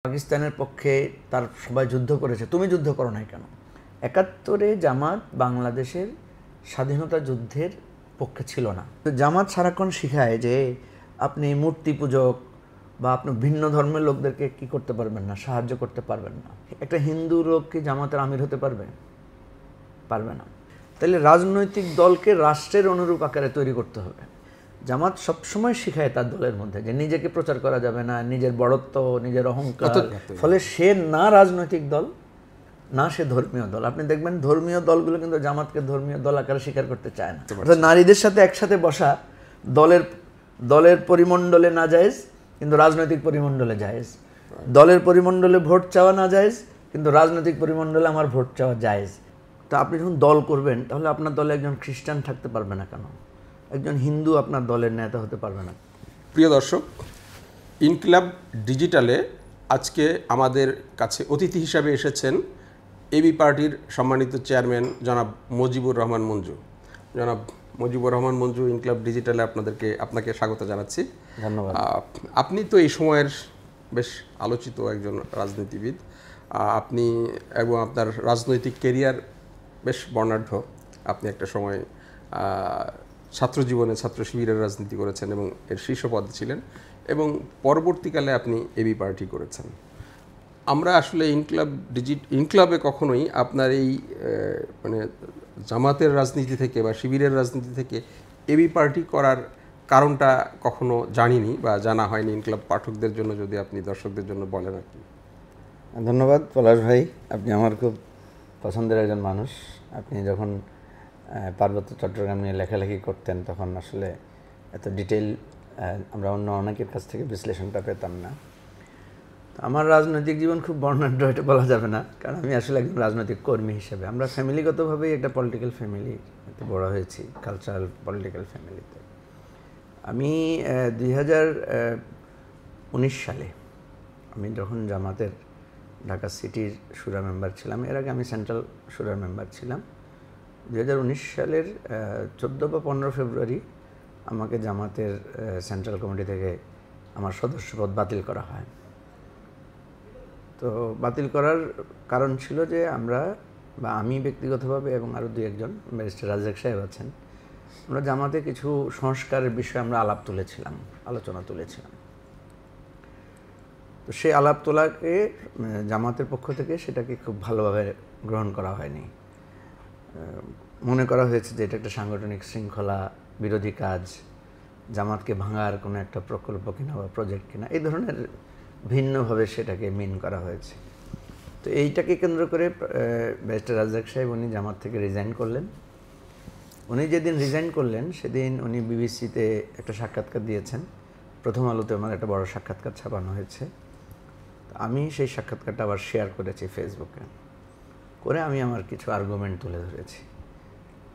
পাকিস্তানের পক্ষে তার সবাই যুদ্ধ করেছে, তুমি যুদ্ধ করো নাই কেন? ৭১-এ জামাত বাংলাদেশের স্বাধীনতা যুদ্ধের পক্ষে ছিল না। তো জামাত সারাক্ষণ শিখায় যে আপনি মূর্তি পূজক বা আপনি ভিন্ন ধর্মের লোকদেরকে কি করতে পারবেন না, সাহায্য করতে পারবেন না। একটা হিন্দু লোক কি জামাতের আমির হতে পারবে? পারবে না। তাহলে রাজনৈতিক দলকে রাষ্ট্রের অনুরূপ আকারে তৈরি করতে হবে। জামাত সবসময় শিখায় তার দলের মধ্যে যে নিজেকে প্রচার করা যাবে না, নিজের বড়ত্ব, নিজের অহংকার। ফলে সে না রাজনৈতিক দল, না সে ধর্মীয় দল। আপনি দেখবেন ধর্মীয় দলগুলো কিন্তু জামাতকে ধর্মীয় দল আকারে স্বীকার করতে চায় না। নারীদের সাথে একসাথে বসা দলের পরিমণ্ডলে না জায়েজ, কিন্তু রাজনৈতিক পরিমণ্ডলে জায়েজ। দলের পরিমণ্ডলে ভোট চাওয়া না জায়েজ, কিন্তু রাজনৈতিক পরিমণ্ডলে আমার ভোট চাওয়া জায়েজ। তা আপনি যখন দল করবেন তাহলে আপনার দলে একজন খ্রিস্টান থাকতে পারবে না কেন? একজন হিন্দু আপনার দলের নেতা হতে পারবে না? প্রিয় দর্শক, ইনকিলাব ডিজিটালে আজকে আমাদের কাছে অতিথি হিসাবে এসেছেন এবি পার্টির সম্মানিত চেয়ারম্যান জনাব মুজিবুর রহমান মঞ্জু। জনাব মুজিবুর রহমান মঞ্জু, ইনকিলাব ডিজিটালে আপনাকে স্বাগত জানাচ্ছি। ধন্যবাদ। আপনি তো এই সময়ের বেশ আলোচিত একজন রাজনীতিবিদ। আপনি এবং আপনার রাজনৈতিক কেরিয়ার বেশ বর্ণাঢ্য। আপনি একটা সময় ছাত্র জীবনে ছাত্র শিবিরের রাজনীতি করেছেন এবং এর শীর্ষ পদে ছিলেন, এবং পরবর্তীকালে আপনি এবি পার্টি করেছেন। আমরা আসলে ইনকিলাবে কখনোই আপনার এই মানে জামাতের রাজনীতি থেকে বা শিবিরের রাজনীতি থেকে এবি পার্টি করার কারণটা কখনো জানিনি বা জানা হয়নি। ইনকিলাব পাঠকদের জন্য যদি আপনি দর্শকদের জন্য বলেন আর কি। ধন্যবাদ পলাশ ভাই, আপনি আমার খুব পছন্দের একজন মানুষ। আপনি যখন পার্বত্য চট্টগ্রাম নিয়ে লেখালেখি করতেন তখন আসলে এত ডিটেইল আমরা অন্য অনেকের কাছ থেকে বিশ্লেষণটা পেতাম না। আমার রাজনৈতিক জীবন খুব বর্ণাঢ্য, এটা বলা যাবে না, কারণ আমি আসলে একজন রাজনৈতিক কর্মী হিসেবে। আমরা ফ্যামিলিগতভাবেই একটা পলিটিক্যাল ফ্যামিলিতে বড় হয়েছি, কালচারাল পলিটিক্যাল ফ্যামিলিতে। আমি 2019 সালে আমি যখন জামাতের ঢাকা সিটির শুরা মেম্বার ছিলাম, এর আগে আমি সেন্ট্রাল শুরার মেম্বার ছিলাম। 2019 সালের 14 বা 15 ফেব্রুয়ারি আমাকে জামাতের সেন্ট্রাল কমিটি থেকে আমার সদস্যপদ বাতিল করা হয়। তো বাতিল করার কারণ ছিল যে আমি ব্যক্তিগতভাবে এবং আরও দুই একজন, ব্যারিস্টার রাজ্জাক সাহেব আছেন, আমরা জামাতে কিছু সংস্কারের বিষয়ে আমরা আলোচনা তুলেছিলাম। তো সেই আলাপ তোলাকে জামাতের পক্ষ থেকে সেটাকে খুব ভালোভাবে গ্রহণ করা হয়নি। মনে করা হয়েছে যে এটা একটা সাংগঠনিক শৃঙ্খলা বিরোধী কাজ, জামাতকে ভাঙার কোনো একটা প্রকল্প কিনা বা প্রজেক্ট কিনা, এই ধরনের ভিন্নভাবে সেটাকে মিন করা হয়েছে। তো এইটাকে কেন্দ্র করে ব্যারিস্টার রাজ্জাক সাহেব উনি জামাত থেকে রিজাইন করলেন। উনি যেদিন রিজাইন করলেন সেদিন উনি বিবিসিতে একটা সাক্ষাৎকার দিয়েছেন। প্রথম আলোতে আমার একটা বড় সাক্ষাৎকার ছাপানো হয়েছে। আমি সেই সাক্ষাৎকারটা আবার শেয়ার করেছি ফেসবুকে, করে আমি আমার কিছু আর্গুমেন্ট তুলে ধরেছি।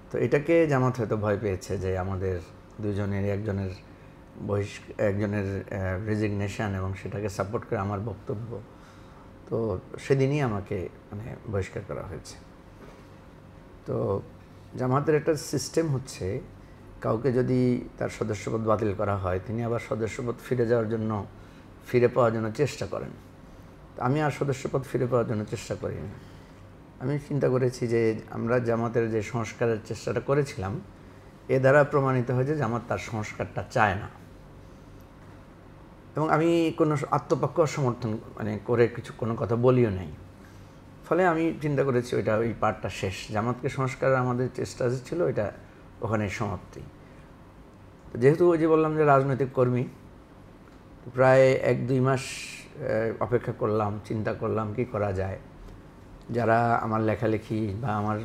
তো এটাকে জামাত হয়তো ভয় পেয়েছে যে আমাদের দুজনের একজনের রেজিগনেশন এবং সেটাকে সাপোর্ট করে আমার বক্তব্য, তো সেদিনই আমাকে বহিষ্কার করা হয়েছে। তো জামাতের একটা সিস্টেম হচ্ছে, কাউকে যদি তার সদস্যপদ বাতিল করা হয় তিনি আবার সদস্যপদ ফিরে পাওয়ার জন্য চেষ্টা করেন। আমি আর সদস্যপদ ফিরে পাওয়ার জন্য চেষ্টা করিনি। আমি চিন্তা করেছি যে আমরা জামাতের যে সংস্কারের চেষ্টাটা করেছিলাম এ দ্বারা প্রমাণিত হয় যে জামাত তার সংস্কারটা চায় না, এবং আমি কোনো আত্মপক্ষ সমর্থন করে কোনো কথা বলিও নাই। ফলে আমি চিন্তা করেছি ওই পার্টটা শেষ, জামাতকে সংস্কারের আমাদের চেষ্টা ছিল এটা ওখানে সমাপ্তি। যেহেতু ওই যে বললাম যে রাজনৈতিক কর্মী, প্রায় 1-2 মাস অপেক্ষা করলাম, চিন্তা করলাম কি করা যায়। যারা আমার লেখালেখি বা আমার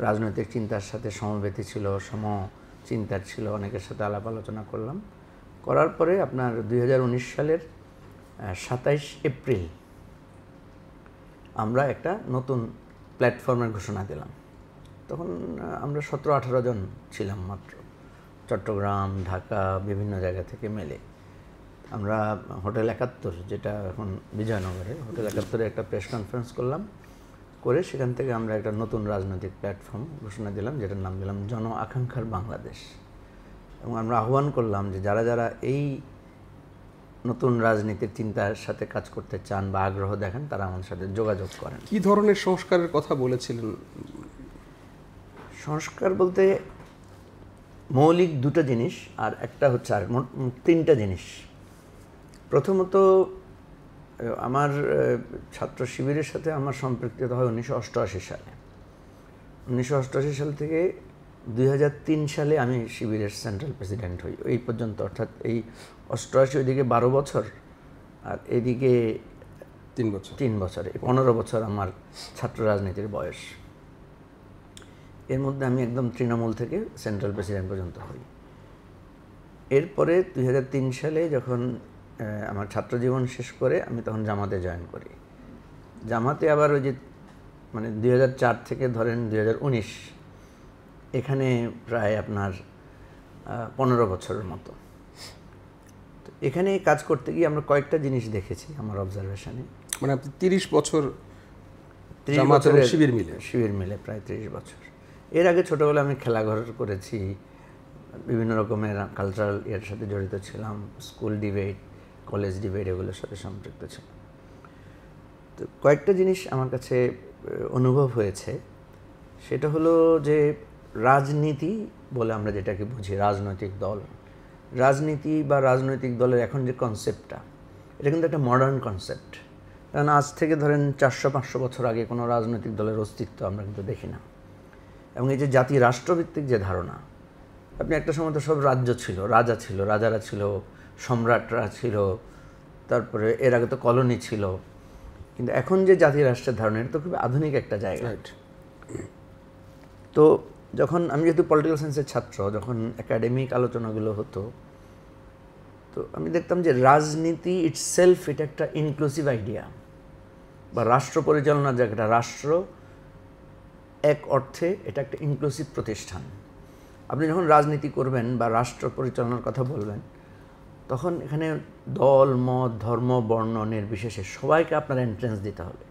রাজনৈতিক চিন্তার সাথে সমবেতী ছিল, চিন্তার ছিল, অনেকের সাথে আলাপ আলোচনা করলাম। করার পরে আপনার 2019 সালের 27 এপ্রিল আমরা একটা নতুন প্ল্যাটফর্মের ঘোষণা দিলাম। তখন আমরা 17-18 জন ছিলাম মাত্র, চট্টগ্রাম, ঢাকা, বিভিন্ন জায়গা থেকে মেলে। আমরা হোটেল 71, যেটা এখন বিজয়নগরে, হোটেল 71-এ একটা প্রেস কনফারেন্স করলাম, করে সেখান থেকে আমরা একটা নতুন রাজনৈতিক প্ল্যাটফর্ম ঘোষণা দিলাম, যেটার নাম দিলাম জন আকাঙ্ক্ষার বাংলাদেশ। এবং আমরা আহ্বান করলাম যে যারা যারা এই নতুন রাজনীতির চিন্তার সাথে কাজ করতে চান বা আগ্রহ দেখান তারা আমার সাথে যোগাযোগ করেন। কি ধরনের সংস্কারের কথা বলেছিলেন? সংস্কার বলতে মৌলিক দুটো জিনিস আর একটা হচ্ছে আর মোট তিনটা জিনিস। প্রথমত আমার ছাত্র শিবিরের সাথে আমার সম্পৃক্ততা হয় 1988 সালে। 1988 সাল থেকে 2003 সালে আমি শিবিরের সেন্ট্রাল প্রেসিডেন্ট হই। এই পর্যন্ত, অর্থাৎ এই 88 ওইদিকে 12 বছর আর এদিকে 3 বছর, 15 বছর আমার ছাত্র রাজনীতির বয়স। এর মধ্যে আমি একদম তৃণমূল থেকে সেন্ট্রাল প্রেসিডেন্ট পর্যন্ত হই। এরপরে 2003 সালে যখন আমার ছাত্র জীবন শেষ করে আমি তখন জামাতে জয়েন করি। জামাতে আবার ওই যে মানে 2004 থেকে ধরেন 2019, এখানে প্রায় আপনার 15 বছরের মতো। তো এখানে কাজ করতে গিয়ে আমরা কয়েকটা জিনিস দেখেছি আমার অবজারভেশনে। মানে আপনি 30 বছর 30 বছরের শিবির মিলে প্রায় 30 বছর। এর আগে ছোটোবেলায় আমি খেলাঘর করেছি, বিভিন্ন রকমের কালচারাল এর সাথে জড়িত ছিলাম, স্কুল ডিবেট, কলেজ ডিবেট এগুলোর সাথে সম্পৃক্ত ছিলাম। তো কয়েকটা জিনিস আমার কাছে অনুভব হয়েছে। সেটা হলো যে রাজনীতি বলে আমরা যেটাকে বুঝি, রাজনৈতিক দল, রাজনীতি বা রাজনৈতিক দলের এখন যে কনসেপ্টটা, এটা কিন্তু একটা মডার্ন কনসেপ্ট। কারণ আজ থেকে ধরেন 400-500 বছর আগে কোনো রাজনৈতিক দলের অস্তিত্ব আমরা কিন্তু দেখি না। এবং এই যে জাতি রাষ্ট্রভিত্তিক যে ধারণা, আপনি একটা সময় তো সব রাজ্য ছিল, রাজা ছিল, রাজারা ছিল, সম্রাটরা ছিল, তারপরে এর আগে তো কলোনি ছিল। কিন্তু এখন যে জাতি রাষ্ট্রের ধারণা, এটা তো খুব আধুনিক একটা জায়গা। তো যখন আমি যেহেতু পলিটিক্যাল সায়েন্সের ছাত্র, যখন একাডেমিক আলোচনাগুলো হতো, তো আমি দেখতাম যে রাজনীতি ইটসেলফ এটা একটা ইনক্লুসিভ আইডিয়া, বা রাষ্ট্র পরিচালনার জায়গাটা, রাষ্ট্র এক অর্থে এটা একটা ইনক্লুসিভ প্রতিষ্ঠান। আপনি যখন রাজনীতি করবেন বা রাষ্ট্র পরিচালনার কথা বলবেন, তখন এখানে দল, মত, ধর্ম, বর্ণ নির্বিশেষে সবাইকে আপনার এন্ট্রেন্স দিতে হবে।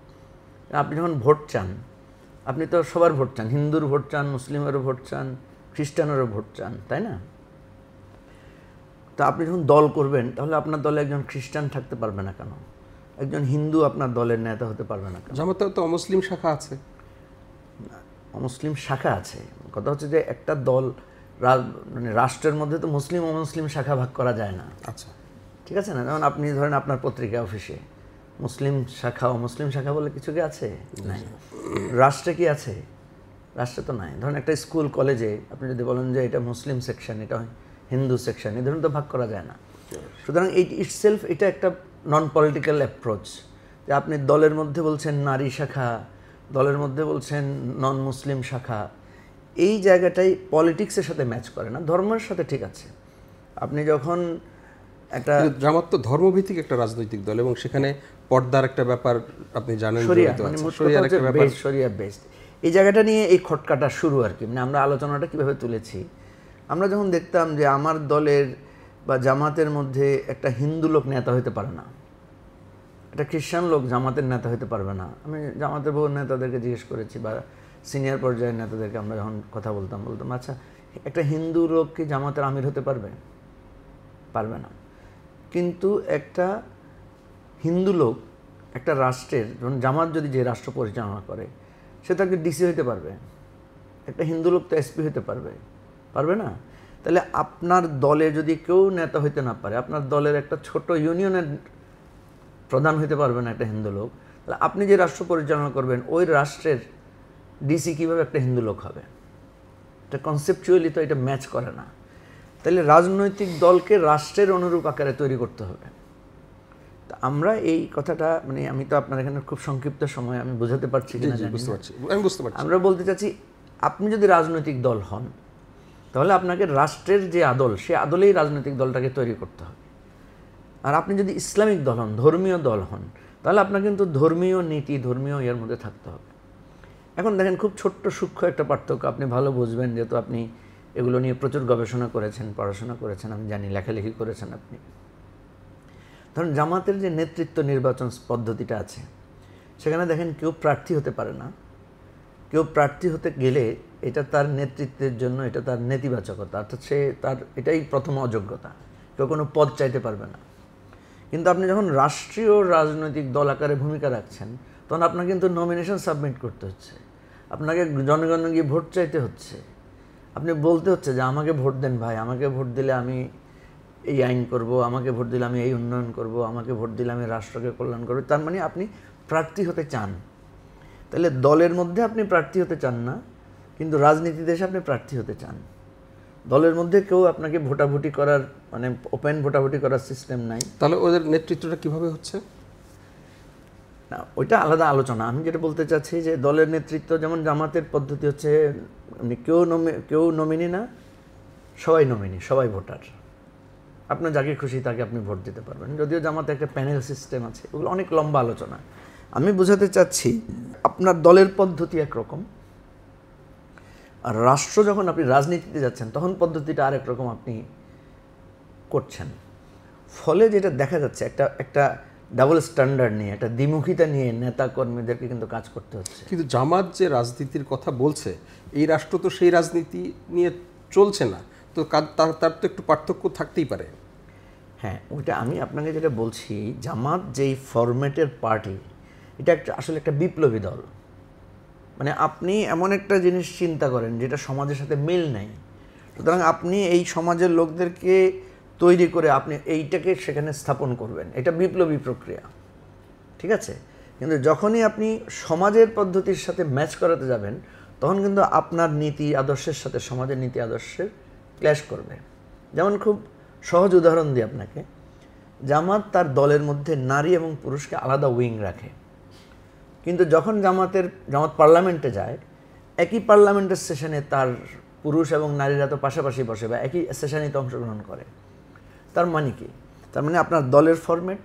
আপনি যখন ভোট চান, আপনি তো সবার ভোট চান, হিন্দুর ভোট চান, মুসলিমেরও ভোট চান, খ্রিস্টানেরও ভোট চান, তাই না? তা আপনি যখন দল করবেন, তাহলে আপনার দলে একজন খ্রিস্টান থাকতে পারবে না কেন? একজন হিন্দু আপনার দলের নেতা হতে পারবে না কেন? জামাতে তো অমুসলিম শাখা আছে। অমুসলিম শাখা আছে, কথা হচ্ছে যে একটা দল, মানে রাষ্ট্রের মধ্যে তো মুসলিম অমুসলিম শাখা ভাগ করা যায় না। আচ্ছা, ঠিক আছে না? যেমন আপনি ধরেন আপনার পত্রিকা অফিসে মুসলিম শাখা অমুসলিম শাখা বলে কিছু কি আছে? নাই। রাষ্ট্রে কি আছে? রাষ্ট্রে তো নাই। ধরেন একটা স্কুল কলেজে আপনি যদি বলেন যে এটা মুসলিম সেকশন, এটা হিন্দু সেকশন, এই ধরনের তো ভাগ করা যায় না। সুতরাং এই ইটসেলফ এটা একটা নন পলিটিক্যাল অ্যাপ্রোচ, যে আপনি দলের মধ্যে বলছেন নারী শাখা, দলের মধ্যে বলছেন নন মুসলিম শাখা, এই জায়গাটাই পলিটিক্সের সাথে ম্যাচ করে না, ধর্মের সাথে ঠিক আছে। আপনি যখন একটা জামাত তো ধর্মভিত্তিক একটা রাজনৈতিক দল, এবং সেখানে পর্দার একটা ব্যাপার আপনি জানেন, শরিয়া বেসড এই জায়গাটা নিয়ে এই খটকাটা শুরু আর কি। মানে আমরা আলোচনাটা কীভাবে তুলেছি, আমরা যখন দেখতাম যে আমার দলের বা জামাতের মধ্যে একটা হিন্দু লোক নেতা হতে পারে না, একটা খ্রিস্টান লোক জামাতের নেতা হতে পারবে না। আমি জামাতের বহু নেতাদেরকে জিজ্ঞেস করেছি, বা সিনিয়র পর্যায়ের নেতাদেরকে আমরা যখন কথা বলতাম, আচ্ছা একটা হিন্দু লোক কি জামাতের আমির হতে পারবে? পারবে না। কিন্তু একটা হিন্দু লোক একটা রাষ্ট্রের, যেমন জামাত যদি যে রাষ্ট্র পরিচালনা করে, সে তাকে ডিসি হতে পারবে। একটা হিন্দু লোক তো এসপি হতে পারবে? পারবে না। তাহলে আপনার দলে যদি কেউ নেতা হইতে না পারে, আপনার দলের একটা ছোট ইউনিয়নের প্রধান হইতে পারবে না একটা হিন্দু লোক, তাহলে আপনি যে রাষ্ট্র পরিচালনা করবেন ওই রাষ্ট্রের ডিসি কীভাবে একটা হিন্দু লোক হবে? এটা কনসেপচুয়ালি তো এটা ম্যাচ করে না। তাহলে রাজনৈতিক দলকে রাষ্ট্রের অনুরূপ আকারে তৈরি করতে হবে। তা আমরা এই কথাটা, মানে আমি তো আপনার এখানে খুব সংক্ষিপ্ত সময় আমি বোঝাতে পারছি কিনা জানি না। আমরা বলতে চাচ্ছি, আপনি যদি রাজনৈতিক দল হন, তাহলে আপনাকে রাষ্ট্রের যে আদল, সে আদলেই রাজনৈতিক দলটাকে তৈরি করতে হবে। আর আপনি যদি ইসলামিক দল হন, ধর্মীয় দল হন, তাহলে আপনার কিন্তু ধর্মীয় নীতি, ধর্মীয় এর মধ্যে থাকতে হবে। এখন দেখেন, খুব ছোট্ট সূক্ষ্ম একটা পার্থক্য, আপনি ভালো বুঝবেন যেহেতু আপনি এগুলো নিয়ে প্রচুর গবেষণা করেছেন, পড়াশোনা করেছেন, আমি জানি, লেখালেখি করেছেন আপনি। ধরুন জামাতের যে নেতৃত্ব নির্বাচন পদ্ধতিটা আছে, সেখানে দেখেন কেউ প্রার্থী হতে পারে না। কেউ প্রার্থী হতে গেলে এটা তার নেতৃত্বের জন্য এটা তার নেতিবাচকতা, অর্থাৎ সে তার এটাই প্রথম অযোগ্যতা। কেউ কোনো পদ চাইতে পারবে না। কিন্তু আপনি যখন রাষ্ট্রীয় রাজনৈতিক দল আকারে ভূমিকা রাখছেন, তখন আপনাকে কিন্তু নমিনেশন সাবমিট করতে হচ্ছে, আপনাকে জনগণ গিয়ে ভোট চাইতে হচ্ছে, আপনি বলতে হচ্ছে যে আমাকে ভোট দেন ভাই, আমাকে ভোট দিলে আমি এই আইন করব, আমাকে ভোট দিলে আমি এই উন্নয়ন করব, আমাকে ভোট দিলে আমি রাষ্ট্রকে কল্যাণ করব। তার মানে আপনি প্রার্থী হতে চান। তাহলে দলের মধ্যে আপনি প্রার্থী হতে চান না, কিন্তু রাজনীতি দেশে আপনি প্রার্থী হতে চান। দলের মধ্যে কেউ আপনাকে ভোটাভুটি করার মানে ওপেন ভোটাভুটি করার সিস্টেম নাই। তাহলে ওদের নেতৃত্বটা কিভাবে হচ্ছে? না, ওইটা আলাদা আলোচনা। আমি যেটা বলতে চাচ্ছি যে দলের নেতৃত্ব যেমন জামাতের পদ্ধতি হচ্ছে কেউ নমিনি না, সবাই নমিনি, সবাই ভোটার। আপনার যাকে খুশি তাকে আপনি ভোট দিতে পারবেন। যদিও জামাতে একটা প্যানেল সিস্টেম আছে, ওগুলো অনেক লম্বা আলোচনা। আমি বোঝাতে চাচ্ছি আপনার দলের পদ্ধতি একরকম, আর রাষ্ট্র যখন আপনি রাজনীতিতে যাচ্ছেন তখন পদ্ধতিটা আরেক রকম আপনি করছেন। ফলে যেটা দেখা যাচ্ছে একটা ডাবল স্ট্যান্ডার্ড নিয়ে, একটা দ্বিমুখিতা নিয়ে নেতা কর্মীদেরকে কিন্তু কাজ করতে হচ্ছে। কিন্তু জামাত যে রাজনীতির কথা বলছে, এই রাষ্ট্র তো সেই রাজনীতি নিয়ে চলছে না, তো তার তো একটু পার্থক্য থাকতেই পারে। হ্যাঁ, ওইটা আমি আপনাকে যেটা বলছি, জামাত যেই ফরম্যাটের পার্টি, এটা আসলে একটা বিপ্লবী দল। মানে আপনি এমন একটা জিনিস চিন্তা করেন যেটা সমাজের সাথে মিল নেই, সুতরাং আপনি এই সমাজের লোকদেরকে তৈরি করে আপনি এইটাকে সেখানে স্থাপন করবেন, এটা বিপ্লবী প্রক্রিয়া, ঠিক আছে? কিন্তু যখনই আপনি সমাজের পদ্ধতির সাথে ম্যাচ করাতে যাবেন, তখন কিন্তু আপনার নীতি আদর্শের সাথে সমাজের নীতি আদর্শের ক্ল্যাশ করবে। যেমন খুব সহজ উদাহরণ দিই আপনাকে, জামাত তার দলের মধ্যে নারী এবং পুরুষকে আলাদা উইং রাখে, কিন্তু যখন জামাত পার্লামেন্টে যায়, একই পার্লামেন্টের সেশনে তার পুরুষ এবং নারীরা তো পাশাপাশি বসে বা একই সেশনেই তো অংশগ্রহণ করে। তার মানে কি? তার মানে আপনার দলের ফরম্যাট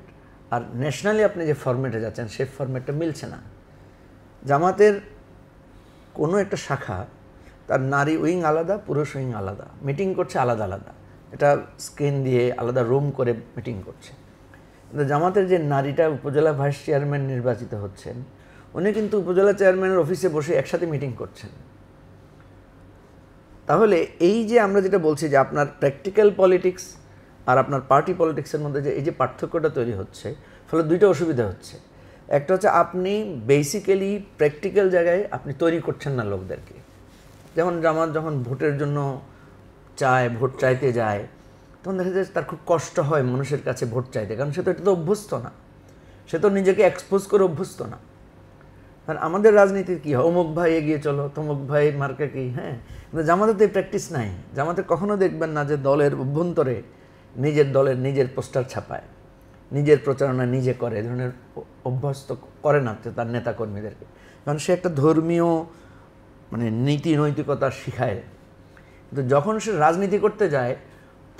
আর ন্যাশনালি আপনি যে ফরম্যাটে যাচ্ছেন সেই ফরম্যাটটা মিলছে না। জামাতের কোনো একটা শাখা তার নারী উইং আলাদা, পুরুষ উইং আলাদা, মিটিং করছে আলাদা আলাদা, এটা স্ক্রিন দিয়ে আলাদা রুম করে মিটিং করছে। কিন্তু জামাতের যে নারীটা উপজেলা ভাইস চেয়ারম্যান নির্বাচিত হচ্ছেন, উনি কিন্তু উপজেলা চেয়ারম্যানের অফিসে বসে একসাথে মিটিং করছেন। তাহলে এই যে আমরা যেটা বলছি যে আপনার প্র্যাকটিক্যাল পলিটিক্স আর আপনার পার্টি পলিটিক্সের মধ্যে যে এই যে পার্থক্যটা তৈরি হচ্ছে, ফলে দুইটা অসুবিধা হচ্ছে। একটা হচ্ছে আপনি বেসিক্যালি প্র্যাকটিক্যাল জায়গায় আপনি তৈরি করছেন না লোকদেরকে। যেমন জামাত যখন ভোটের জন্য ভোট চাইতে যায়, তখন দেখা যায় তার খুব কষ্ট হয় মানুষের কাছে ভোট চাইতে, কারণ সে তো এটা তো অভ্যস্ত না, সে তো নিজেকে এক্সপোজ করে অভ্যস্ত না। আর আমাদের রাজনীতির কী হয়, অমুক ভাই এগিয়ে চলো, তমুক ভাই মার্কা কি, হ্যাঁ। কিন্তু জামাতের তো এই প্র্যাকটিস নাই। জামাতে কখনো দেখবেন না যে দলের অভ্যন্তরে দলের নিজের পোস্টার ছাপায়, নিজের প্রচারণা নিজে করে, এই ধরনের অভ্যস্ত করে না তার নেতাকর্মীদেরকে। কারণ সে একটা ধর্মীয় মানে নীতি নৈতিকতা শিখায়। কিন্তু যখন সে রাজনীতি করতে যায়,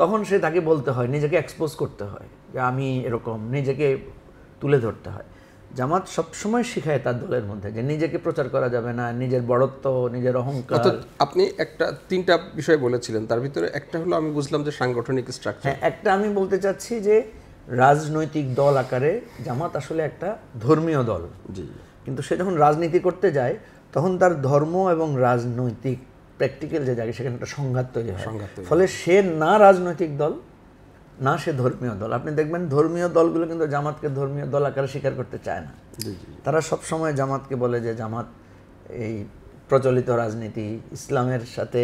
তখন তাকে বলতে হয়, নিজেকে এক্সপোজ করতে হয় যে আমি এরকম, নিজেকে তুলে ধরতে হয়। জামাত সবসময় শিখায় তার দলের মধ্যে যে নিজেকে প্রচার করা যাবে না, নিজের বড়ত্ব, নিজের অহংকার। আপনি তিনটা বিষয় বলেছিলেন, তার ভিতরে একটা হলো আমি বুঝলাম যে সাংগঠনিক স্ট্রাকচার। হ্যাঁ, একটা আমি বলতে চাচ্ছি যে রাজনৈতিক দল আকারে জামাত আসলে একটা ধর্মীয় দল। জি। কিন্তু সে যখন রাজনীতি করতে যায়, তখন তার ধর্ম এবং রাজনৈতিক প্র্যাকটিক্যাল যে জায়গায় সেখানে একটা সংঘাত তৈরি হয়। ফলে সে না রাজনৈতিক দল, না সে ধর্মীয় দল। আপনি দেখবেন ধর্মীয় দলগুলো কিন্তু জামাতকে ধর্মীয় দল আকারে স্বীকার করতে চায় না। তারা সবসময় জামাতকে বলে যে জামাত এই প্রচলিত রাজনীতি, ইসলামের সাথে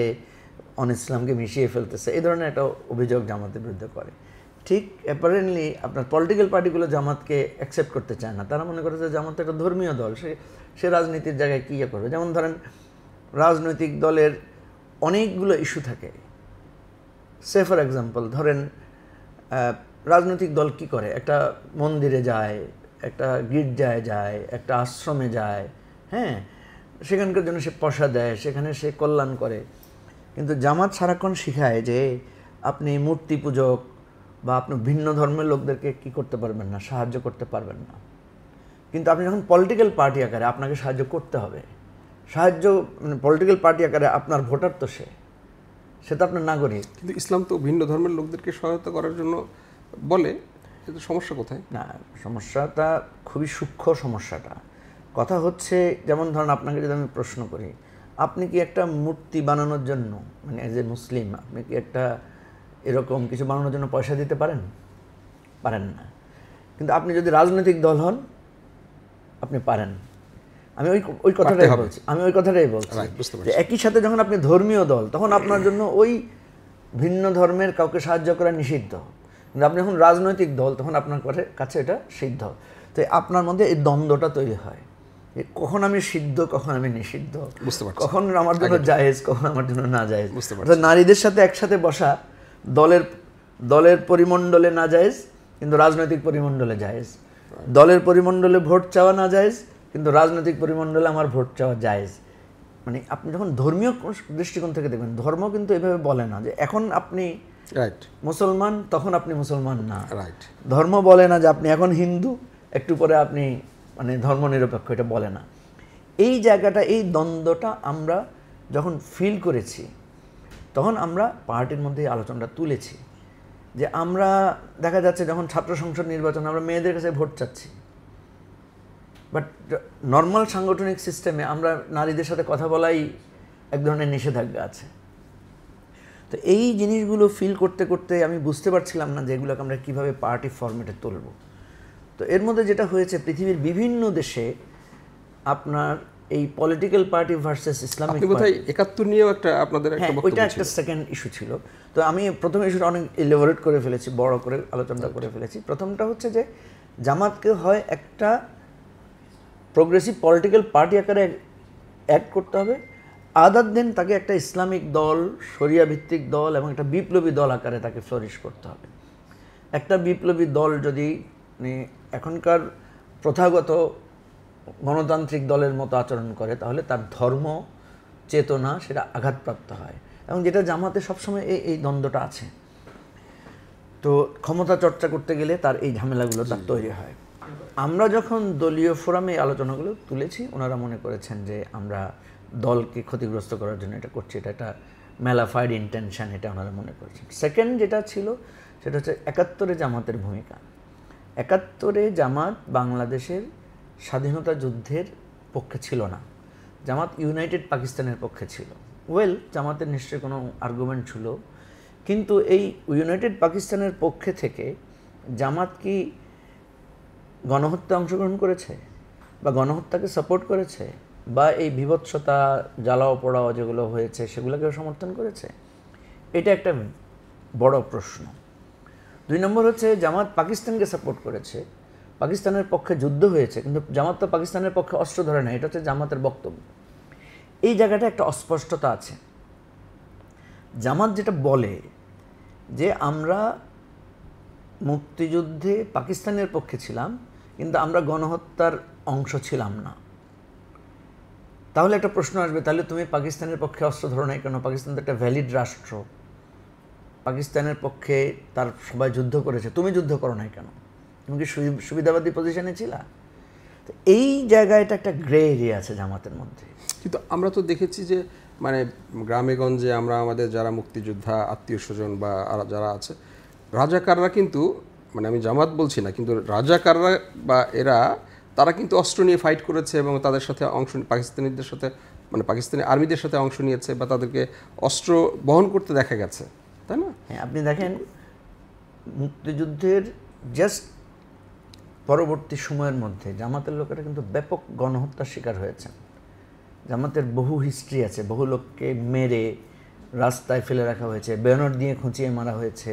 ইসলামকে মিশিয়ে ফেলতেছে, এই ধরনের একটা অভিযোগ জামাতের বিরুদ্ধে করে। ঠিক অ্যাপারেন্টলি আপনার পলিটিক্যাল পার্টিগুলো জামাতকে অ্যাকসেপ্ট করতে চায় না। তারা মনে করে যে জামাত একটা ধর্মীয় দল, সে রাজনীতির জায়গায় কী করবে। যেমন ধরেন রাজনৈতিক দলের অনেকগুলো ইস্যু থাকে। সে ফর এক্সাম্পল ধরেন রাজনৈতিক দল কি করে, একটা মন্দিরে যায়, একটা গির্জায় যায়, একটা আশ্রমে যায়, হ্যাঁ, সেখানকার জন্য সে পয়সা দেয়, সেখানে সে কল্যাণ করে। কিন্তু জামাত সারাক্ষণ শিখায় যে আপনি মূর্তি পূজক বা আপনি ভিন্ন ধর্মের লোকদেরকে কি করতে পারবেন না, সাহায্য করতে পারবেন না। কিন্তু আপনি যখন পলিটিক্যাল পার্টি আকারে আপনাকে সাহায্য করতে হবে, মানে পলিটিক্যাল পার্টি আকারে আপনার ভোটার তো সে তো আপনার নাগরিক। কিন্তু ইসলাম তো ভিন্ন ধর্মের লোকদেরকে সহায়তা করার জন্য বলে, কিন্তু সমস্যা কোথায়? না, সমস্যাটা খুবই সূক্ষ্ম। সমস্যাটা কথা হচ্ছে, যেমন ধরুন আপনাকে যদি আমি প্রশ্ন করি, আপনি কি একটা মূর্তি বানানোর জন্য, মানে এজ এ মুসলিম, আপনি কি একটা এরকম কিছু বানানোর জন্য পয়সা দিতে পারেন? পারেন না। কিন্তু আপনি যদি রাজনৈতিক দল হন আপনি পারেন। আমি ওই কথাটাই বলছি, যে একই সাথে যখন আপনি ধর্মীয় দল, তখন আপনার জন্য ওই ভিন্ন ধর্মের কাউকে সাহায্য করা নিষিদ্ধ। কিন্তু আপনি যখন রাজনৈতিক দল, তখন আপনার কাছে এটা সিদ্ধ। তো আপনার মধ্যে এই দ্বন্দ্বটা তৈরি হয়, কখন আমি সিদ্ধ, কখন আমি নিষিদ্ধ, কখন আমার জন্য জায়েজ, কখন আমার জন্য না জায়েজ। নারীদের সাথে একসাথে বসা দলের পরিমণ্ডলে না জায়েজ, কিন্তু রাজনৈতিক পরিমণ্ডলে জায়েজ। দলের পরিমণ্ডলে ভোট চাওয়া না জায়েজ, কিন্তু রাজনৈতিক পরিমণ্ডলে আমার ভোট চাওয়া জায়েজ। মানে আপনি যখন ধর্মীয় দৃষ্টিকোণ থেকে দেখবেন, ধর্ম কিন্তু এভাবে বলে না যে এখন আপনি মুসলমান, তখন আপনি মুসলমান না। ধর্ম বলে না যে আপনি এখন হিন্দু, একটু পরে আপনি মানে ধর্মনিরপেক্ষ, এটা বলে না। এই জায়গাটা, এই দ্বন্দ্বটা আমরা যখন ফিল করেছি, তখন আমরা পার্টির মধ্যে এই আলোচনাটা তুলেছি যে আমরা দেখা যাচ্ছে যখন ছাত্র সংসদ নির্বাচন, আমরা মেয়েদের কাছে ভোট চাচ্ছি, বাট নর্মাল সাংগঠনিক সিস্টেমে আমরা নারীদের সাথে কথা বলাই এক ধরনের নিষেধাজ্ঞা আছে। তো এই জিনিসগুলো ফিল করতে করতে আমি বুঝতে পারছিলাম না যে এগুলোকে আমরা কীভাবে পার্টি ফরম্যাটে তুলব। তো এর মধ্যে যেটা হয়েছে, পৃথিবীর বিভিন্ন দেশে আপনার এই political party versus Islamic party, ৭১ নিয়েও একটা আপনাদের একটা বক্তব্য ছিল, ওইটা একটা সেকেন্ড ইস্যু ছিল। তো আমি প্রথম ইস্যুটা অনেক এলিবোরেট করে ফেলেছি, বড় করে আলোচনা করে ফেলেছি। প্রথমটা হচ্ছে যে জামাতকে হয় একটা প্রোগ্রেসিভ পলিটিক্যাল পার্টি আকারে অ্যাড করতে হবে, আদার দেন তাকে একটা ইসলামিক দল, শরিয়া ভিত্তিক দল এবং একটা বিপ্লবী দল আকারে তাকে ফ্লোরিশ করতে হবে। একটা বিপ্লবী দল যদি এখনকার প্রথাগত গণতান্ত্রিক দলের মতো আচরণ করে, তাহলে তার ধর্ম চেতনা সেটা আঘাতপ্রাপ্ত হয়, এবং যেটা জামাতে সবসময় এই দ্বন্দ্বটা আছে। তো ক্ষমতা চর্চা করতে গেলে তার এই ঝামেলাগুলো তার তৈরি হয়। আমরা যখন দলীয় ফোরামে আলোচনাগুলো তুলেছি, ওনারা মনে করেছেন যে আমরা দলকে ক্ষতিগ্রস্ত করার জন্য এটা করছি, এটা একটা ম্যালাফাইড ইন্টেনশন, এটা ওনারা মনে করেছেন। সেকেন্ড যেটা ছিল সেটা হচ্ছে ৭১-এ জামাতের ভূমিকা। ৭১-এ জামাত বাংলাদেশের স্বাধীনতা যুদ্ধের পক্ষে ছিল না, জামাত ইউনাইটেড পাকিস্তানের পক্ষে ছিল। জামাতের নিশ্চয়ই কোনো আর্গুমেন্ট ছিল, কিন্তু এই ইউনাইটেড পাকিস্তানের পক্ষে থেকে জামাত কি গণহত্যা অংশগ্রহণ করেছে, বা গণহত্যাকে সাপোর্ট করেছে, বা এই বিভৎসতা, জ্বালাও পোড়াও যেগুলো হয়েছে সেগুলোকেও সমর্থন করেছে? এটা একটা বড় প্রশ্ন। ২ নম্বর হচ্ছে জামাত পাকিস্তানকে সাপোর্ট করেছে, পাকিস্তানের পক্ষে যুদ্ধ হয়েছে, কিন্তু জামাত তো পাকিস্তানের পক্ষে অস্ত্র ধরে না, এটা হচ্ছে জামাতের বক্তব্য। এই জায়গাটা একটা অস্পষ্টতা আছে। জামাত যেটা বলে যে আমরা মুক্তিযুদ্ধে পাকিস্তানের পক্ষে ছিলাম, কিন্তু আমরা গণহত্যার অংশ ছিলাম না। তাহলে একটা প্রশ্ন আসবে, তাহলে তুমি পাকিস্তানের পক্ষে অস্ত্র ধরো নাই কেন? পাকিস্তান তো একটা ভ্যালিড রাষ্ট্র, পাকিস্তানের পক্ষে তার সবাই যুদ্ধ করেছে, তুমি যুদ্ধ করো নাই কেন? তুমি কি সুবিধাবাদী পজিশনে ছিলা? তো এই জায়গাটা একটা গ্রে এরিয়া আছে জামাতের মধ্যে। কিন্তু আমরা তো দেখেছি যে মানে গ্রামে গঞ্জে আমরা আমাদের যারা মুক্তিযোদ্ধা আত্মীয় স্বজন বা যারা আছে, রাজাকাররা কিন্তু, মানে আমি জামাত বলছি না, কিন্তু রাজাকাররা বা তারা কিন্তু অস্ত্র নিয়ে ফাইট করেছে এবং তাদের সাথে পাকিস্তানিদের সাথে, মানে পাকিস্তানি আর্মিদের সাথে অংশ নিয়েছে, বা তাদেরকে অস্ত্র বহন করতে দেখা গেছে, তাই না? হ্যাঁ, আপনি দেখেন মুক্তিযুদ্ধের জাস্ট পরবর্তী সময়ের মধ্যে জামাতের লোকেরা কিন্তু ব্যাপক গণহত্যার শিকার হয়েছেন। জামাতের বহু হিস্ট্রি আছে, বহু লোককে মেরে রাস্তায় ফেলে রাখা হয়েছে, ব্যানর দিয়ে খুঁচিয়ে মারা হয়েছে,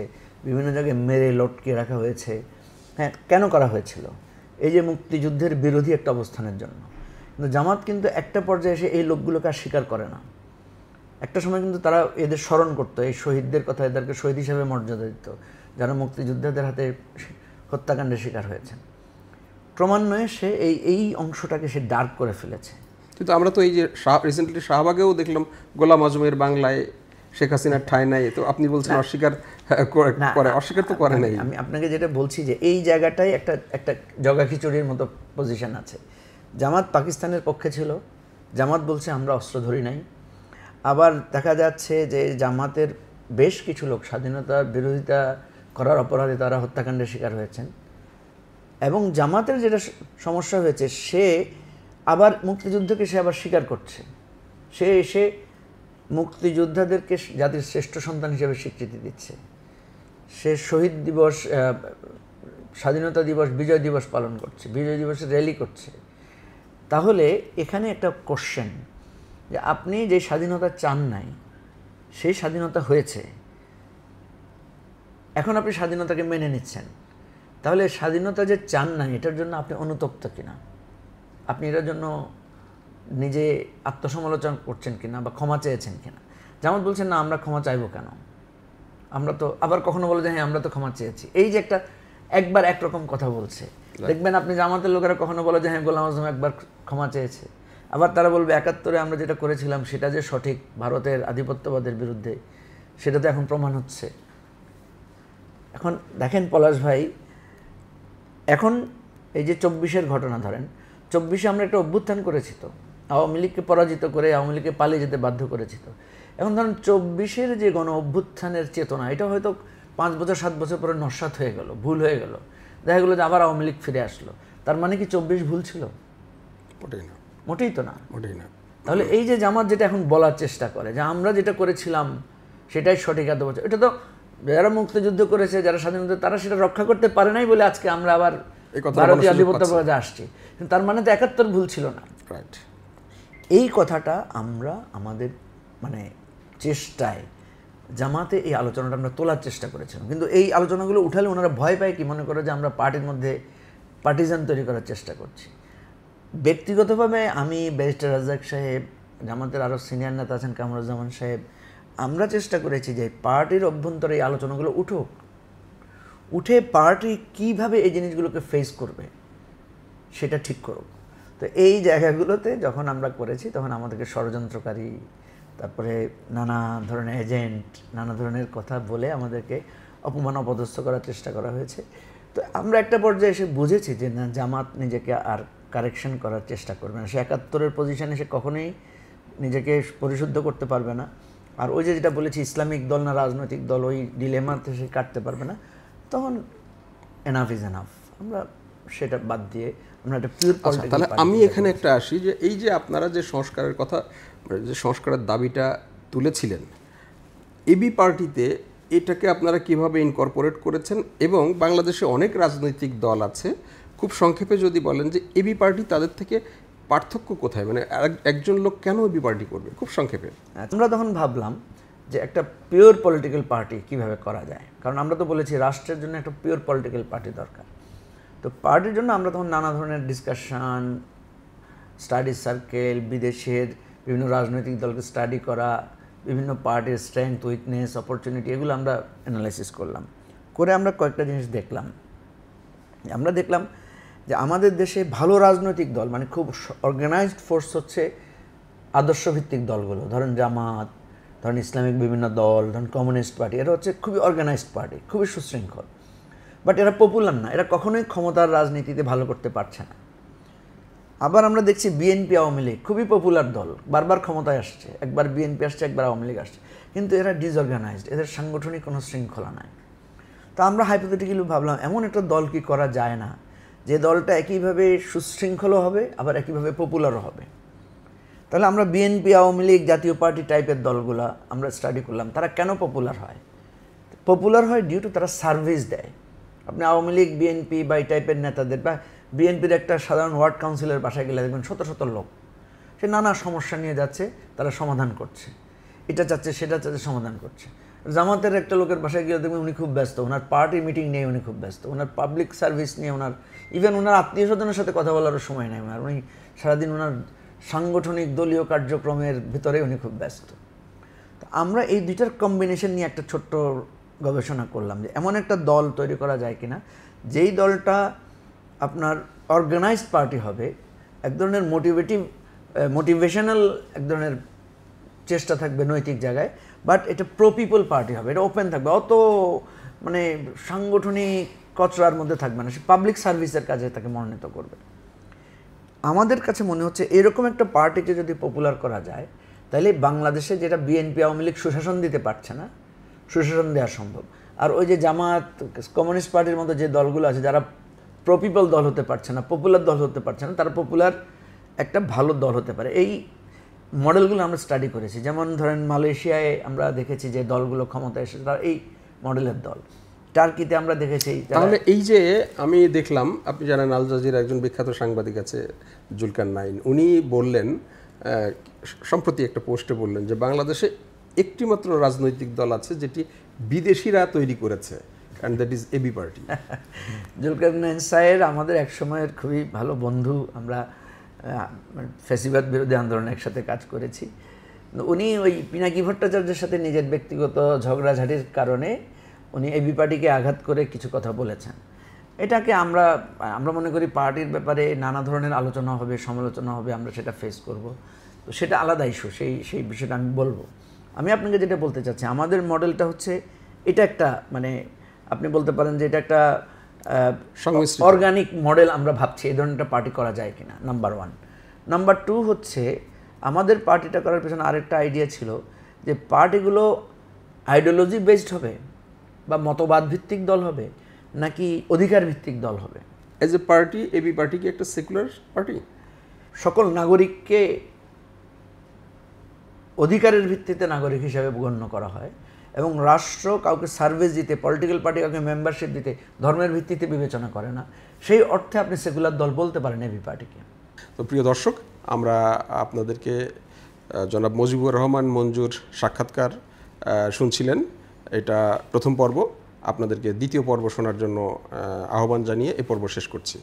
বিভিন্ন জায়গায় মেরে লটকে রাখা হয়েছে। হ্যাঁ, কেন করা হয়েছিল? এই যে মুক্তিযুদ্ধের বিরোধী একটা অবস্থানের জন্য। কিন্তু জামাত কিন্তু একটা পর্যায়ে এসে এই লোকগুলোকে আর স্বীকার করে না। একটা সময় কিন্তু তারা এদের স্মরণ করতো, এই শহীদদের কথা, এদেরকে শহীদ হিসাবে মর্যাদা দিত যারা মুক্তিযোদ্ধাদের হাতে হত্যাকাণ্ডের শিকার হয়েছেন। ক্রমান্বয়ে সে এই অংশটাকে সে ডার্ক করে ফেলেছে। কিন্তু আমরা তো এই যে রিসেন্টলি শাহবাগেও দেখলাম গোলাম আজমের বাংলায় শেখ হাসিনার ঠাঁই নাই, তো আপনি বলছেন অস্বীকার করে, অস্বীকার তো করে নাই। আমি আপনাকে যেটা বলছি যে এই জায়গাটাই একটা জগা খিচুড়ির মতো পজিশন আছে। জামাত পাকিস্তানের পক্ষে ছিল, জামাত বলছে আমরা অস্ত্র ধরি নাই। আবার দেখা যাচ্ছে যে জামাতের বেশ কিছু লোক স্বাধীনতার বিরোধিতা করার অপরাধে তারা হত্যাকাণ্ডের শিকার হয়েছেন। এবং জামাতের যেটা সমস্যা হয়েছে, সে আবার মুক্তিযুদ্ধকে সে আবার স্বীকার করছে। সে এসে মুক্তিযোদ্ধাদেরকে জাতির শ্রেষ্ঠ সন্তান হিসেবে স্বীকৃতি দিচ্ছে। সে শহীদ দিবস স্বাধীনতা দিবস, বিজয় দিবস পালন করছে, বিজয় দিবসে র্যালি করছে, তাহলে এখানে একটা কোশ্চেন যে আপনি যে স্বাধীনতা চান নাই সেই স্বাধীনতা হয়েছে, এখন আপনি স্বাধীনতাকে মেনে নিচ্ছেন, তাহলে স্বাধীনতা যে চান নাই এটার জন্য আপনি অনুতপ্ত কিনা, আপনি এটার জন্য নিজে আত্মসমালোচনা করছেন কিনা বা ক্ষমা চেয়েছেন কিনা। জামাত বলছেন না আমরা ক্ষমা চাইবো কেন, আমরা তো, আবার কখনো বলে যে হ্যাঁ আমরা তো ক্ষমা চেয়েছি। এই যে একটা একবার একরকম কথা বলছে, দেখবেন আপনি জামাতের লোকেরা কখনো বলে যে হ্যাঁ গোলাম আজম একবার ক্ষমা চেয়েছে, আবার তারা বলবে ৭১ আমরা যেটা করেছিলাম সেটা যে সঠিক ভারতের আধিপত্যবাদের বিরুদ্ধে, সেটা তো এখন প্রমাণ হচ্ছে। এখন দেখেন পলাশ ভাই, এখন এই যে ২৪-এর ঘটনা ধরেন, ২৪-এ আমরা একটা অভ্যুত্থান করেছি তো, আওয়ামী লীগকে পরাজিত করে আওয়ামী লীগকে পালিয়ে যেতে বাধ্য করেছি তো। এখন ধরেন ২৪-এর যে গণ অভ্যুত্থানের চেতনা, এটা হয়তো ৫ বছর ৭ বছর পরে নস্যাৎ হয়ে গেল, ভুল হয়ে গেল, দেখা গেলো যে আবার আওয়ামী লীগ ফিরে আসলো, তার মানে কি ২৪ ভুল ছিল? মোটেই না, মোটেই তো না, মোটেই না। তাহলে এই যে জামাত যেটা এখন বলার চেষ্টা করে যে আমরা যেটা করেছিলাম সেটাই সঠিক, এটা তো যারা মুক্তিযুদ্ধ করেছে, যারা স্বাধীনতা, তারা সেটা রক্ষা করতে পারে নাই বলে আজকে আমরা আবার ভারতীয় আধিপত্যবাদে আসছি, কিন্তু তার মানে তো ৭১ ভুল ছিল না। রাইট। এই কথাটা আমরা আমাদের মানে চেষ্টায় জামাতে এই আলোচনাটা আমরা তোলার চেষ্টা করেছিলাম, কিন্তু এই আলোচনাগুলো উঠালে ওনারা ভয় পায়, কি মনে করে যে আমরা পার্টির মধ্যে পার্টিজান তৈরি করার চেষ্টা করছি। ব্যক্তিগতভাবে আমি ব্যারিস্টার রাজ্জাক সাহেব, জামাতের আরও সিনিয়র নেতা আছেন কামরুজ্জামান সাহেব, আমরা চেষ্টা করেছি যে পার্টির অভ্যন্তরে এই আলোচনাগুলো উঠুক, উঠে পার্টি কিভাবে এই জিনিসগুলোকে ফেস করবে সেটা ঠিক করুক। তো এই জায়গাগুলোতে যখন আমরা করেছি তখন আমাদেরকে ষড়যন্ত্রকারী, তারপরে নানা ধরনের এজেন্ট, নানা ধরনের কথা বলে আমাদেরকে অপমান অপদস্থ করার চেষ্টা করা হয়েছে। তো আমরা একটা পর্যায়ে এসে বুঝেছি যে না, জামাত নিজেকে আর কারেকশন করার চেষ্টা করবে না, সে ৭১-এর পজিশনে সে কখনোই নিজেকে পরিশুদ্ধ করতে পারবে না। আর ওই যে যেটা বলেছি ইসলামিক দল না রাজনৈতিক দল, ওই ডিলেমাতে সে কাটতে পারবে না, তখন এনাফ ইজ এনাফ, আমরা সেটা বাদ দিয়ে আমরা একটা পিওর পলিটিক্যাল। তাহলে আমি এখানে একটা আসি যে এই যে আপনারা যে সংস্কারের কথা, যে সংস্কারের দাবিটা তুলেছিলেন এবি পার্টিতে, এটাকে আপনারা কিভাবে ইনকর্পোরেট করেছেন, এবং বাংলাদেশে অনেক রাজনৈতিক দল আছে, খুব সংক্ষেপে যদি বলেন যে এবি পার্টি তাদের থেকে পার্থক্য কোথায়, মানে একজন লোক কেন এবি পার্টি করবে, খুব সংক্ষেপে। আমরা তখন ভাবলাম যে একটা পিওর পলিটিক্যাল পার্টি কিভাবে করা যায়, কারণ আমরা তো বলেছি রাষ্ট্রের জন্য একটা পিওর পলিটিক্যাল পার্টি দরকার। তো পার্টির জন্য আমরা তখন নানা ধরনের ডিসকাশন, স্টাডি সার্কেল, বিদেশের বিভিন্ন রাজনৈতিক দলকে স্টাডি করা, বিভিন্ন পার্টির স্ট্রেংথ, উইকনেস, অপরচুনিটি, এগুলো আমরা অ্যানালাইসিস করলাম। করে আমরা কয়েকটা জিনিস দেখলাম। আমরা দেখলাম যে আমাদের দেশে ভালো রাজনৈতিক দল, মানে খুব অর্গানাইজড ফোর্স হচ্ছে আদর্শভিত্তিক দলগুলো, ধরেন জামাত, ধরেন ইসলামিক বিভিন্ন দল, ধরেন কমিউনিস্ট পার্টি, এরা হচ্ছে খুবই অর্গানাইজড পার্টি, খুবই সুশৃঙ্খল, বাট এরা পপুলার না, এরা কখনোই ক্ষমতার রাজনীতিতে ভালো করতে পারছে না। আবার আমরা দেখছি বিএনপি, আওয়ামী লীগ খুবই পপুলার দল, বারবার ক্ষমতায় আসছে, একবার বিএনপি আসছে, একবার আওয়ামী লীগ আসছে, কিন্তু এরা ডিসঅর্গানাইজড, এদের সাংগঠনিক কোনো শৃঙ্খলা নাই। তো আমরা হাইপোথেটিক্যালি ভাবলাম এমন একটা দল কি করা যায় না যে দলটা একইভাবে সুশৃঙ্খলও হবে আবার একইভাবে পপুলারও হবে। তাহলে আমরা বিএনপি, আওয়ামী লীগ, জাতীয় পার্টি টাইপের দলগুলা আমরা স্টাডি করলাম, তারা কেন পপুলার হয়। পপুলার হয় ডিউ টু তারা সার্ভিস দেয়। আপনি আওয়ামী লীগ, বিএনপি বা এই টাইপের নেতাদের, বা বিএনপির একটা সাধারণ ওয়ার্ড কাউন্সিলের বাসায় গেলে দেখবেন শত শত লোক, সে নানা সমস্যা নিয়ে যাচ্ছে, তারা সমাধান করছে, এটা চাচ্ছে সেটা চাচ্ছে, সমাধান করছে। জামাতের একটা লোকের বাসায় গেলে দেখবেন উনি খুব ব্যস্ত, ওনার পার্টি মিটিং নিয়ে উনি খুব ব্যস্ত, ওনার পাবলিক সার্ভিস নিয়ে, ওনার ইভেন ওনার আত্মীয় স্বজনের সাথে কথা বলারও সময় নেই ওনার, উনি সারাদিন ওনার সাংগঠনিক দলীয় কার্যক্রমের ভিতরে উনি খুব ব্যস্ত। তো আমরা এই দুইটার কম্বিনেশন নিয়ে একটা ছোট্ট গবেষণা করলাম যে এমন একটা দল তৈরি করা যায় কিনা যেই দলটা আপনার অর্গানাইজড পার্টি হবে, এক ধরনের মোটিভেশনাল এক ধরনের চেষ্টা থাকবে নৈতিক জায়গায়, বাট এটা প্রো পিপল পার্টি হবে, এটা ওপেন থাকবে, অত মানে সাংগঠনিক কচরার মধ্যে থাকবে না, সে পাবলিক সার্ভিসের কাজে তাকে মনোনীত করবে। আমাদের কাছে মনে হচ্ছে এরকম একটা পার্টিকে যদি পপুলার করা যায় তাহলে বাংলাদেশে যেটা বিএনপি, আওয়ামী লীগ সুশাসন দিতে পারছে না, সুশাসন দেওয়া সম্ভব। আর ওই যে জামাত, কমিউনিস্ট পার্টির মতো যে দলগুলো আছে যারা প্রো পিপল দল হতে পারছে না, পপুলার দল হতে পারছে না, তারা পপুলার একটা ভালো দল হতে পারে। এই মডেলগুলো আমরা স্টাডি করেছি। যেমন ধরেন মালয়েশিয়ায় আমরা দেখেছি যে দলগুলো ক্ষমতায় এসে তারা এই মডেলের দল। টার্কিতে আমরা দেখেছি তাহলে এই যে আমি দেখলাম, আপনি জানেন আল জাজিরা একজন বিখ্যাত সাংবাদিক আছে জুলকার নাইন, উনি বললেন সম্প্রতি একটা পোস্টে বললেন যে বাংলাদেশে একটি মাত্র রাজনৈতিক দল আছে যেটি বিদেশিরা তৈরি করেছে, and that is AB party. Zulkarnain সাহেব আমাদের এক সময়ের খুবই ভালো বন্ধু, আমরা ফ্যাসিবাদ বিরোধী আন্দোলনে একসাথে কাজ করেছি। উনি ওই পিনাকি ভট্টাচার্যের সাথে নিজের ব্যক্তিগত ঝগড়াঝাটির কারণে উনি এবি পার্টিকে আঘাত করে কিছু কথা বলেছেন। এটাকে আমরা মনে করি পার্টির ব্যাপারে নানা ধরনের আলোচনা হবে, সমালোচনা হবে, আমরা সেটা ফেস করব। তো সেটা আলাদা ইস্যু, সেই বিষয়টা আমি বলবো। আমি আপনাকে যেটা বলতে চাচ্ছি, আমাদের মডেলটা হচ্ছে এটা একটা মানে আপনি বলতে পারেন যে এটা একটা অর্গানিক মডেল আমরা ভাবছি এই ধরনের একটা পার্টি করা যায় কিনা, নাম্বার 1। নাম্বার 2 হচ্ছে আমাদের পার্টিটা করার পেছনে আরেকটা আইডিয়া ছিল যে পার্টিগুলো আইডিওলজি বেসড হবে বা মতবাদ ভিত্তিক দল হবে নাকি অধিকার ভিত্তিক দল হবে। As a party AB party কি একটা সেকুলার পার্টি? সকল নাগরিককে অধিকারের ভিত্তিতে নাগরিক হিসাবে গণ্য করা হয় এবং রাষ্ট্র কাউকে সার্ভিস দিতে, পলিটিক্যাল পার্টি কাউকে মেম্বারশিপ দিতে ধর্মের ভিত্তিতে বিবেচনা করে না। সেই অর্থে আপনি সেকুলার দল বলতে পারেন এবি পার্টিকে। তো প্রিয় দর্শক, আমরা আপনাদেরকে জনাব মুজিবুর রহমান মঞ্জুর সাক্ষাৎকার শুনছিলেন। এটা প্রথম পর্ব। আপনাদেরকে দ্বিতীয় পর্ব শোনার জন্য আহ্বান জানিয়ে এ পর্ব শেষ করছি।